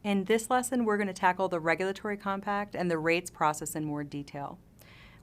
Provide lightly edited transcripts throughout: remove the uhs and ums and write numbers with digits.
In this lesson, we're going to tackle the regulatory compact and the rates process in more detail.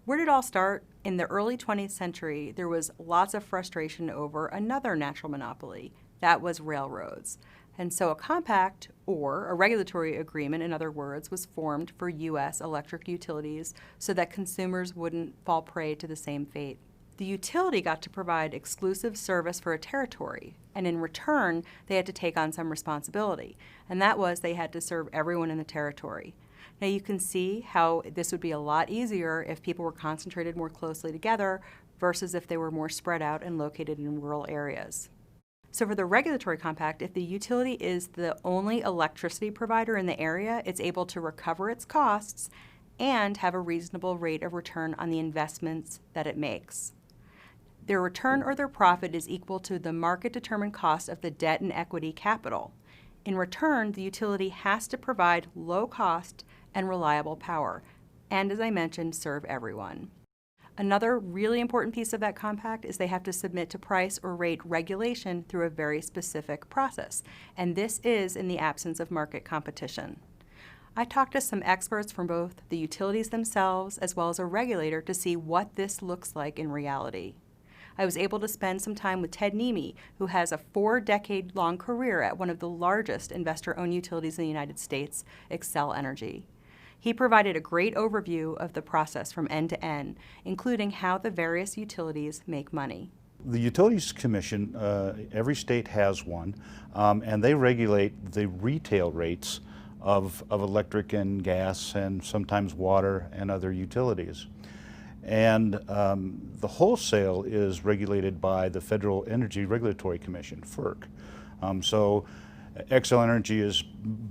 Where did it all start? In the early 20th century, there was lots of frustration over another natural monopoly. That was railroads. And so a compact, or a regulatory agreement, in other words, was formed for U.S. electric utilities so that consumers wouldn't fall prey to the same fate. The utility got to provide exclusive service for a territory, and in return, they had to take on some responsibility, and that was they had to serve everyone in the territory. Now you can see how this would be a lot easier if people were concentrated more closely together versus if they were more spread out and located in rural areas. So for the regulatory compact, if the utility is the only electricity provider in the area, it's able to recover its costs and have a reasonable rate of return on the investments that it makes. Their return or their profit is equal to the market-determined cost of the debt and equity capital. In return, the utility has to provide low-cost and reliable power, and as I mentioned, serve everyone. Another really important piece of that compact is they have to submit to price or rate regulation through a very specific process, and this is in the absence of market competition. I talked to some experts from both the utilities themselves as well as a regulator to see what this looks like in reality. I was able to spend some time with Ted Nemi, who has a 4-decade-long career at one of the largest investor-owned utilities in the United States, Xcel Energy. He provided a great overview of the process from end to end, including how the various utilities make money. The Utilities Commission, every state has one, and they regulate the retail rates of electric and gas and sometimes water and other utilities. And the wholesale is regulated by the Federal Energy Regulatory Commission, FERC. So Xcel Energy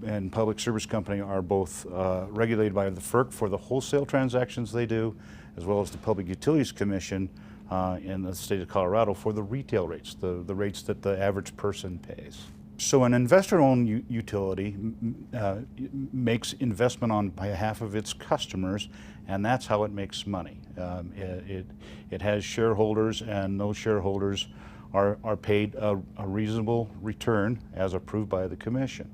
and Public Service Company are both regulated by the FERC for the wholesale transactions they do, as well as the Public Utilities Commission in the state of Colorado for the retail rates, the rates that the average person pays. So an investor-owned utility makes investment on behalf of its customers, and that's how it makes money. It has shareholders, and those shareholders are paid a reasonable return as approved by the Commission.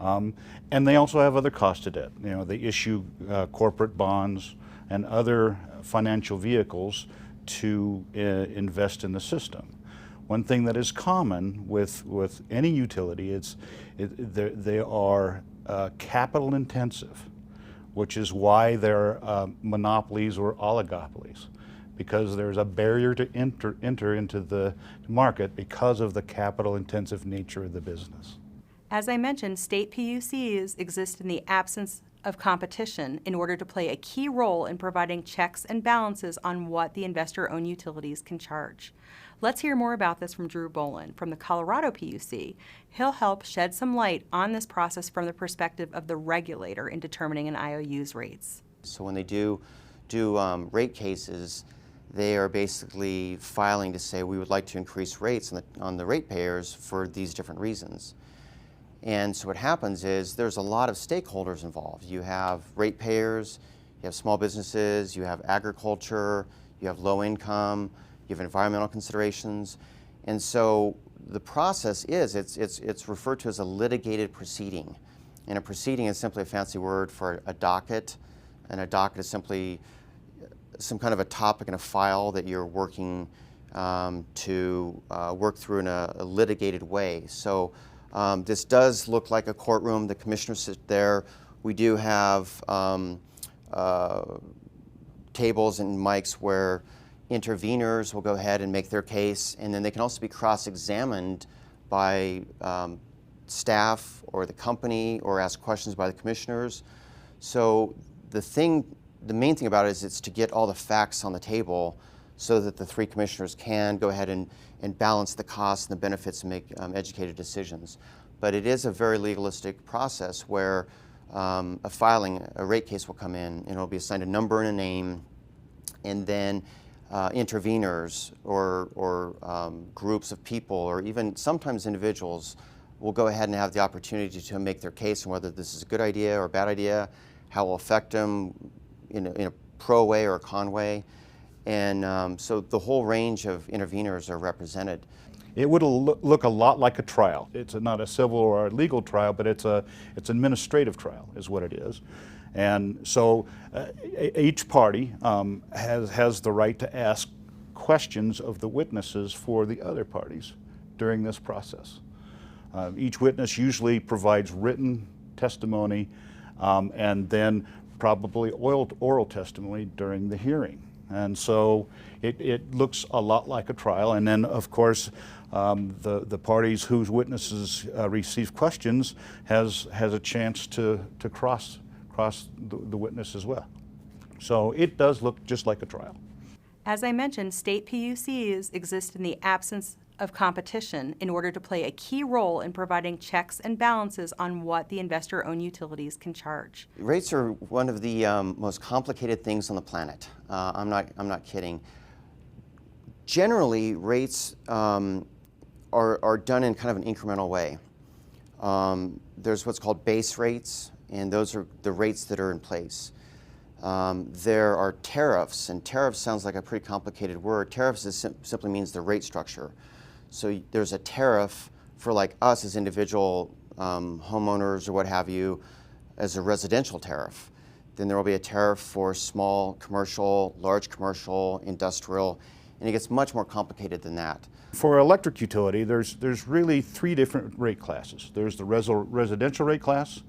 And they also have other costs to debt. You know, they issue corporate bonds and other financial vehicles to invest in the system. One thing that is common with any utility they are capital intensive, which is why they're monopolies or oligopolies, because there's a barrier to enter into the market because of the capital intensive nature of the business. As I mentioned, state PUCs exist in the absence of competition in order to play a key role in providing checks and balances on what the investor-owned utilities can charge. Let's hear more about this from Drew Bolin from the Colorado PUC. He'll help shed some light on this process from the perspective of the regulator in determining an IOU's rates. So when they do rate cases, they are basically filing to say we would like to increase rates on the ratepayers for these different reasons. And so what happens is there's a lot of stakeholders involved. You have ratepayers, you have small businesses, you have agriculture, you have low income, you have environmental considerations. And so the process is, it's referred to as a litigated proceeding. And a proceeding is simply a fancy word for a docket. And a docket is simply some kind of a topic in a file that you're working to work through in a litigated way. So this does look like a courtroom. The commissioners sit there. We do have tables and mics where interveners will go ahead and make their case, and then they can also be cross-examined by staff or the company or ask questions by the commissioners. So the main thing about it is it's to get all the facts on the table so that the three commissioners can go ahead and balance the costs and the benefits and make educated decisions. But it is a very legalistic process where a rate case will come in and it'll be assigned a number and a name, and then interveners or groups of people or even sometimes individuals will go ahead and have the opportunity to make their case on whether this is a good idea or a bad idea, how it will affect them in a pro way or a con way. And so the whole range of interveners are represented. It would look a lot like a trial. It's not a civil or a legal trial, but it's an administrative trial is what it is. And so each party has the right to ask questions of the witnesses for the other parties during this process. Each witness usually provides written testimony and then probably oral testimony during the hearing. And so it looks a lot like a trial. And then, of course, the parties whose witnesses receive questions has a chance to cross the witness as well. So it does look just like a trial. As I mentioned, state PUCs exist in the absence of competition in order to play a key role in providing checks and balances on what the investor-owned utilities can charge. Rates are one of the most complicated things on the planet. I'm not kidding. Generally, rates are done in kind of an incremental way. There's what's called base rates, and those are the rates that are in place. There are tariffs, and tariffs sounds like a pretty complicated word. Tariffs simply means the rate structure. So there's a tariff for like us as individual homeowners or what have you as a residential tariff. Then there will be a tariff for small commercial, large commercial, industrial, and it gets much more complicated than that. For electric utility, there's really three different rate classes. There's the residential rate class,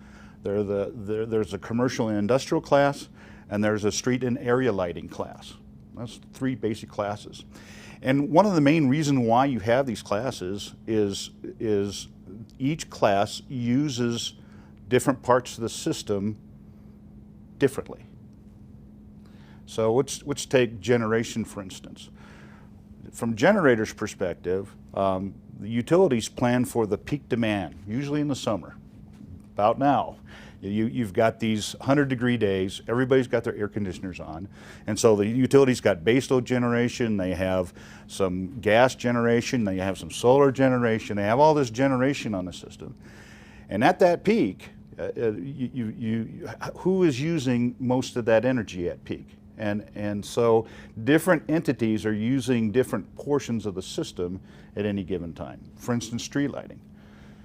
there's a commercial and industrial class, and there's a street and area lighting class. That's three basic classes. And one of the main reasons why you have these classes is each class uses different parts of the system differently. So let's take generation, for instance. From generators' perspective, the utilities plan for the peak demand, usually in the summer, about now. You've got these 100-degree days, everybody's got their air conditioners on, and so the utilities got baseload generation, they have some gas generation, they have some solar generation, they have all this generation on the system. And at that peak, who is using most of that energy at peak? And so different entities are using different portions of the system at any given time. For instance, street lighting.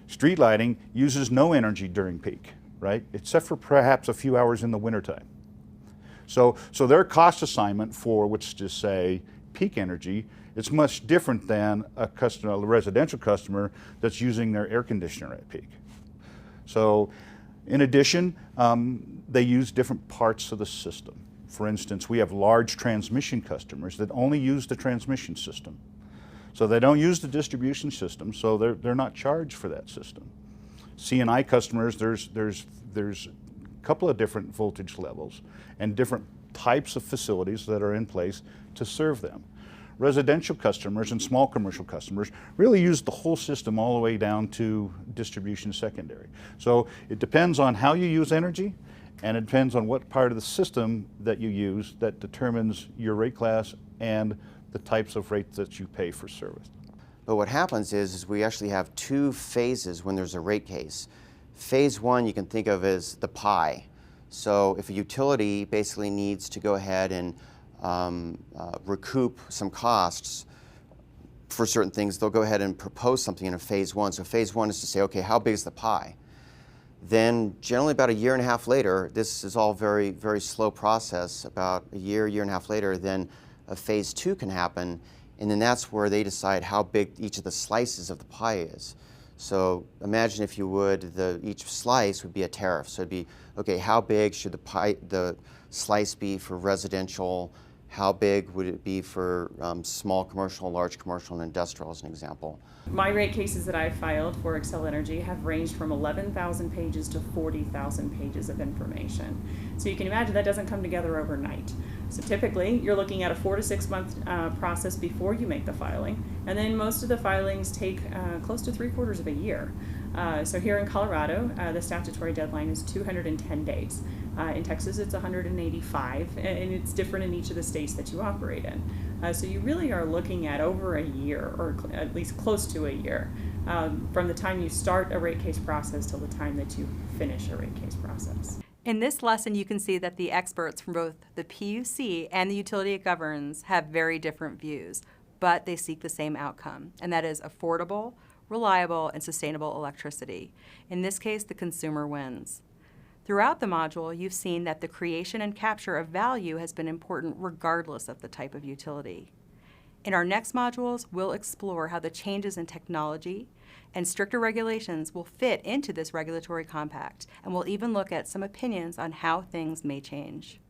Street lighting uses no energy during peak, right? Except for perhaps a few hours in the wintertime. So their cost assignment for, let's just say, peak energy, it's much different than a residential customer that's using their air conditioner at peak. So in addition, they use different parts of the system. For instance, we have large transmission customers that only use the transmission system. So they don't use the distribution system, so they're not charged for that system. C&I customers, there's a couple of different voltage levels and different types of facilities that are in place to serve them. Residential customers and small commercial customers really use the whole system all the way down to distribution secondary. So it depends on how you use energy, and it depends on what part of the system that you use that determines your rate class and the types of rates that you pay for service. But what happens is we actually have two phases when there's a rate case. Phase one you can think of as the pie. So if a utility basically needs to go ahead and recoup some costs for certain things, they'll go ahead and propose something in a phase one. So phase one is to say, okay, how big is the pie? Then generally about a year and a half later, this is all very, very slow process, about a year and a half later, then a phase two can happen, and then that's where they decide how big each of the slices of the pie is. So imagine, if you would, each slice would be a tariff. So it'd be, okay, how big should the slice be for residential? How big would it be for small commercial, large commercial, and industrial, as an example? My rate cases that I've filed for Xcel Energy have ranged from 11,000 pages to 40,000 pages of information. So you can imagine that doesn't come together overnight. So typically, you're looking at a 4 to 6 month process before you make the filing, and then most of the filings take close to 3/4 of a year. So here in Colorado, the statutory deadline is 210 days. In Texas, it's 185, and it's different in each of the states that you operate in. So you really are looking at over a year, or at least close to a year, from the time you start a rate case process till the time that you finish a rate case process. In this lesson, you can see that the experts from both the PUC and the utility it governs have very different views. but they seek the same outcome, and that is affordable, reliable, and sustainable electricity. In this case, the consumer wins. Throughout the module, you've seen that the creation and capture of value has been important regardless of the type of utility. In our next modules, we'll explore how the changes in technology and stricter regulations will fit into this regulatory compact, and we'll even look at some opinions on how things may change.